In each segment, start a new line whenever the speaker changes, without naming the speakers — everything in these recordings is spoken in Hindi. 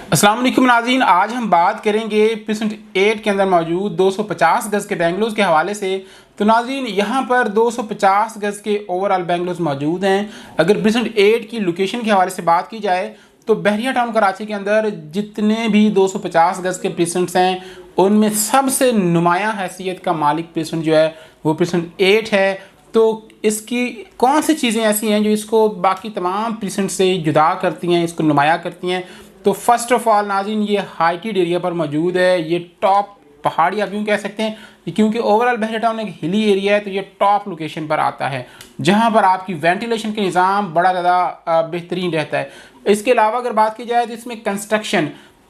अस्सलाम वालेकुम नाज़रीन, आज हम बात करेंगे प्रेसेंट 8 के अंदर मौजूद 250 गज़ के बेंगलोज़ के हवाले से। तो नाज़रीन यहाँ पर 250 गज़ के ओवरऑल बेंगलोज़ मौजूद हैं। अगर प्रेसेंट 8 की लोकेशन के हवाले से बात की जाए तो बहरिया टाउन कराची के अंदर जितने भी 250 गज़ के प्रेसेंट्स हैं उनमें सबसे नुमायाँ हैसियत का मालिक प्रेसेंट जो है वो प्रेसेंट 8 है। तो इसकी कौन सी चीज़ें ऐसी हैं जो इसको बाकी तमाम प्रेसेंट से जुदा करती हैं, इसको नुमाया करती हैं? तो फर्स्ट ऑफ ऑल नाज़रीन, ये हाइटेड एरिया पर मौजूद है। ये टॉप पहाड़ी आप यूँ कह सकते हैं, क्योंकि ओवरऑल बहरिया टाउन एक हिली एरिया है तो ये टॉप लोकेशन पर आता है जहाँ पर आपकी वेंटिलेशन के निज़ाम बड़ा ज़्यादा बेहतरीन रहता है। इसके अलावा अगर बात की जाए तो इसमें कंस्ट्रक्शन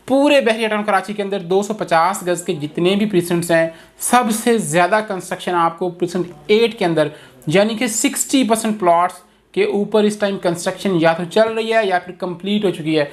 पूरे बहरिया टाउन कराची के अंदर 250 गज़ के जितने भी प्रेसेंट्स हैं सबसे ज़्यादा कंस्ट्रक्शन आपको प्रेसेंट 8 के अंदर, यानी कि 60% प्लॉट्स के ऊपर इस टाइम कंस्ट्रक्शन या तो चल रही है या फिर कंप्लीट हो चुकी है।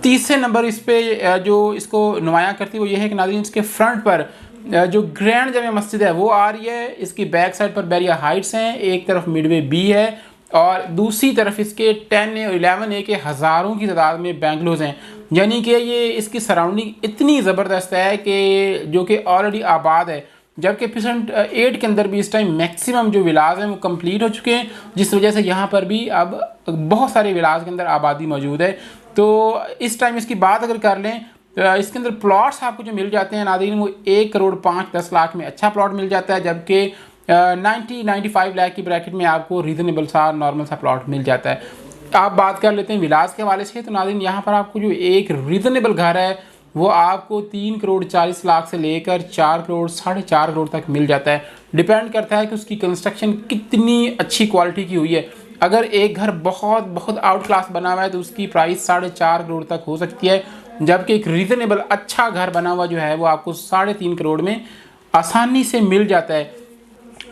तीसरे नंबर इस पे जो इसको नुमायाँ करती है वो ये है कि नाज़रीन इसके फ्रंट पर जो ग्रैंड जामिया मस्जिद है वो आ रही है। इसकी बैक साइड पर बैरिया हाइट्स हैं, एक तरफ मिडवे बी है और दूसरी तरफ इसके 10 और 11 के हज़ारों की तादाद में बेंगलोज़ हैं। यानी कि ये इसकी सराउंडिंग इतनी ज़बरदस्त है कि जो कि ऑलरेडी आबाद है, जबकि प्रेसेंट 8 के अंदर भी इस टाइम मैक्सिमम जो विलाज हैं वो कंप्लीट हो चुके हैं, जिस वजह से यहाँ पर भी अब बहुत सारे विलाज के अंदर आबादी मौजूद है। तो इस टाइम इसकी बात अगर कर लें तो इसके अंदर प्लॉट्स आपको जो मिल जाते हैं नाज़रीन वो 1 करोड़ 5-10 लाख में अच्छा प्लॉट मिल जाता है, जबकि 90-95 लाख की ब्रैकेट में आपको रीज़नेबल सा नॉर्मल सा प्लॉट मिल जाता है। आप बात कर लेते हैं विलास के हवाले से, तो नाज़रीन यहाँ पर आपको जो एक रीज़नेबल घर है वो आपको 3 करोड़ 40 लाख से लेकर 4 करोड़ 4.5 करोड़ तक मिल जाता है। डिपेंड करता है कि उसकी कंस्ट्रक्शन कितनी अच्छी क्वालिटी की हुई है। अगर एक घर बहुत बहुत आउट क्लास बना हुआ है तो उसकी प्राइस 4.5 करोड़ तक हो सकती है, जबकि एक रीज़नेबल अच्छा घर बना हुआ जो है वो आपको 3.5 करोड़ में आसानी से मिल जाता है।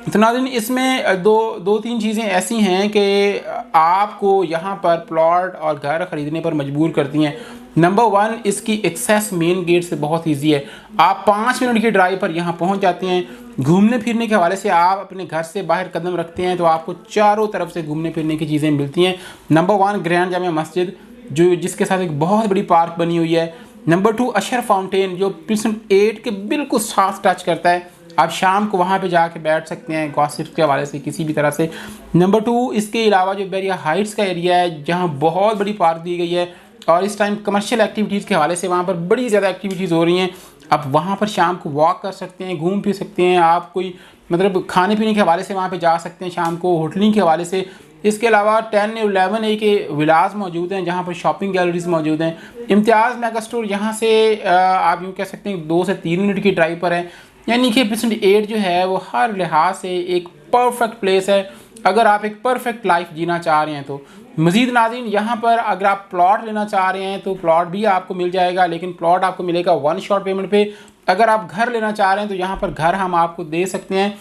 तो नाज़रीन इसमें दो तीन चीज़ें ऐसी हैं कि आपको यहाँ पर प्लॉट और घर ख़रीदने पर मजबूर करती हैं। नंबर 1, इसकी एक्सेस मेन गेट से बहुत इजी है। आप 5 मिनट की ड्राइव पर यहाँ पहुँच जाते हैं। घूमने फिरने के हवाले से आप अपने घर से बाहर कदम रखते हैं तो आपको चारों तरफ से घूमने फिरने की चीज़ें मिलती हैं। नंबर 1, ग्रैंड जामिया मस्जिद जिसके साथ एक बहुत बड़ी पार्क बनी हुई है। नंबर 2, अशर फाउंटेन जो प्रेसेंट 8 के बिल्कुल साथ टच करता है। आप शाम को वहाँ पे जाके बैठ सकते हैं गॉसिप्स के हवाले से किसी भी तरह से। नंबर 2, इसके अलावा जो बैरिया हाइट्स का एरिया है जहाँ बहुत बड़ी पार्क दी गई है और इस टाइम कमर्शियल एक्टिविटीज़ के हवाले से वहाँ पर बड़ी ज़्यादा एक्टिविटीज़ हो रही हैं। आप वहाँ पर शाम को वॉक कर सकते हैं, घूम फिर सकते हैं। आप कोई मतलब खाने पीने के हवाले से वहाँ पे जा सकते हैं शाम को, होटलिंग के हवाले से। इसके अलावा 10 और 11 के विलास मौजूद हैं जहाँ पर शॉपिंग गैलरीज मौजूद हैं। इम्तियाज़ मेगा स्टोर यहाँ से आप यूँ कह सकते हैं 2 से 3 मिनट की ड्राइव पर है। यानी कि प्रेसेंट 8 जो है वो हर लिहाज से एक परफेक्ट प्लेस है अगर आप एक परफेक्ट लाइफ जीना चाह रहे हैं तो। मज़ीद नाज़रीन यहाँ पर अगर आप प्लॉट लेना चाह रहे हैं तो प्लॉट भी आपको मिल जाएगा, लेकिन प्लॉट आपको मिलेगा 1 शॉट पेमेंट पे। अगर आप घर लेना चाह रहे हैं तो यहाँ पर घर हम आपको दे सकते हैं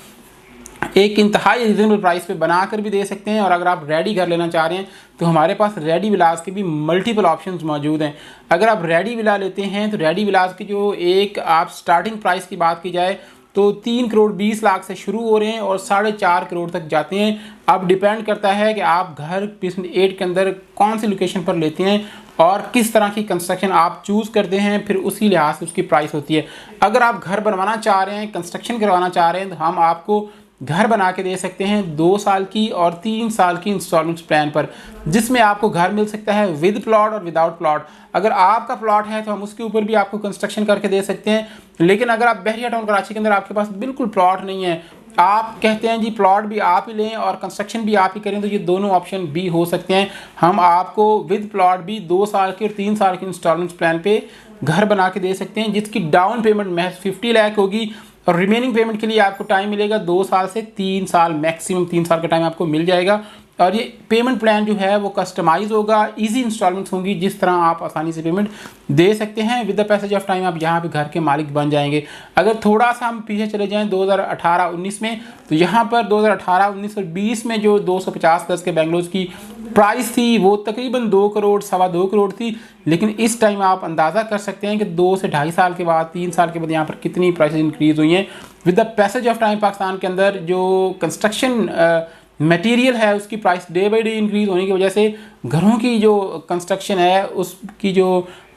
एक इंतहाई रिजनेबल प्राइस पे बना कर भी दे सकते हैं। और अगर आप रेडी घर लेना चाह रहे हैं तो हमारे पास रेडी विलास के भी मल्टीपल ऑप्शंस मौजूद हैं। अगर आप रेडी विला लेते हैं तो रेडी विलास की जो एक आप स्टार्टिंग प्राइस की बात की जाए तो 3 करोड़ 20 लाख से शुरू हो रहे हैं और 4.5 करोड़ तक जाते हैं। अब डिपेंड करता है कि आप घर प्रेसेंट 8 के अंदर कौन सी लोकेशन पर लेते हैं और किस तरह की कंस्ट्रक्शन आप चूज़ करते हैं, फिर उसी लिहाज से उसकी प्राइस होती है। अगर आप घर बनवाना चाह रहे हैं, कंस्ट्रक्शन करवाना चाह रहे हैं, तो हम आपको घर बना के दे सकते हैं 2 साल की और 3 साल की इंस्टॉलमेंट्स प्लान पर, जिसमें आपको घर मिल सकता है विद प्लॉट और विदाउट प्लॉट। अगर आपका प्लॉट है तो हम उसके ऊपर भी आपको कंस्ट्रक्शन करके दे सकते हैं। लेकिन अगर आप बहरिया टाउन कराची के अंदर आपके पास बिल्कुल प्लॉट नहीं है, आप कहते हैं जी प्लॉट भी आप ही लें और कंस्ट्रक्शन भी आप ही करें, तो ये दोनों ऑप्शन भी हो सकते हैं। हम आपको विद प्लॉट भी 2 साल के और 3 साल के इंस्टॉलमेंट्स प्लान पे घर बना के दे सकते हैं, जिसकी डाउन पेमेंट महज 50 लाख होगी और रिमेनिंग पेमेंट के लिए आपको टाइम मिलेगा 2 साल से 3 साल, मैक्सिमम 3 साल का टाइम आपको मिल जाएगा। और ये पेमेंट प्लान जो है वो कस्टमाइज़ होगा, इजी इंस्टॉलमेंट्स होंगी जिस तरह आप आसानी से पेमेंट दे सकते हैं। With the passage of time आप यहाँ पे घर के मालिक बन जाएंगे। अगर थोड़ा सा हम पीछे चले जाएं 2018-19 में, तो यहाँ पर 2018-19 और 20 में जो 250 गज़ के बेंगलोज़ की प्राइस थी वो तकरीबन 2 करोड़ 2.25 करोड़ थी। लेकिन इस टाइम आप अंदाज़ा कर सकते हैं कि 2 से 2.5 साल के बाद, 3 साल के बाद यहाँ पर कितनी प्राइसेस इंक्रीज़ हुई हैं। With the passage of time Pakistan के अंदर जो कंस्ट्रक्शन मटेरियल है उसकी price day by day increase होने की वजह से घरों की जो कंस्ट्रक्शन है उसकी जो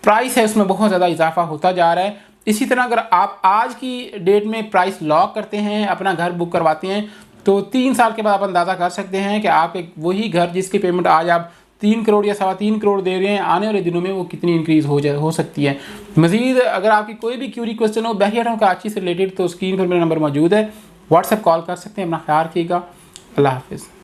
प्राइस है उसमें बहुत ज़्यादा इजाफा होता जा रहा है। इसी तरह अगर आप आज की डेट में प्राइस लॉक करते हैं, अपना घर बुक करवाते हैं, तो 3 साल के बाद आप अंदाज़ा कर सकते हैं कि आप एक वही घर जिसकी पेमेंट आज आप 3 करोड़ या 3.25 करोड़ दे रहे हैं, आने वाले दिनों में वो कितनी इंक्रीज़ हो सकती है। मज़ीद अगर आपकी कोई भी क्यूरी क्वेश्चन हो बहरिया कराची से रिलेटेड, तो स्क्रीन पर मेरा नंबर मौजूद है, व्हाट्सएप कॉल कर सकते हैं। अपना ख्याल रखिएगा। अल्लाह हाफिज़।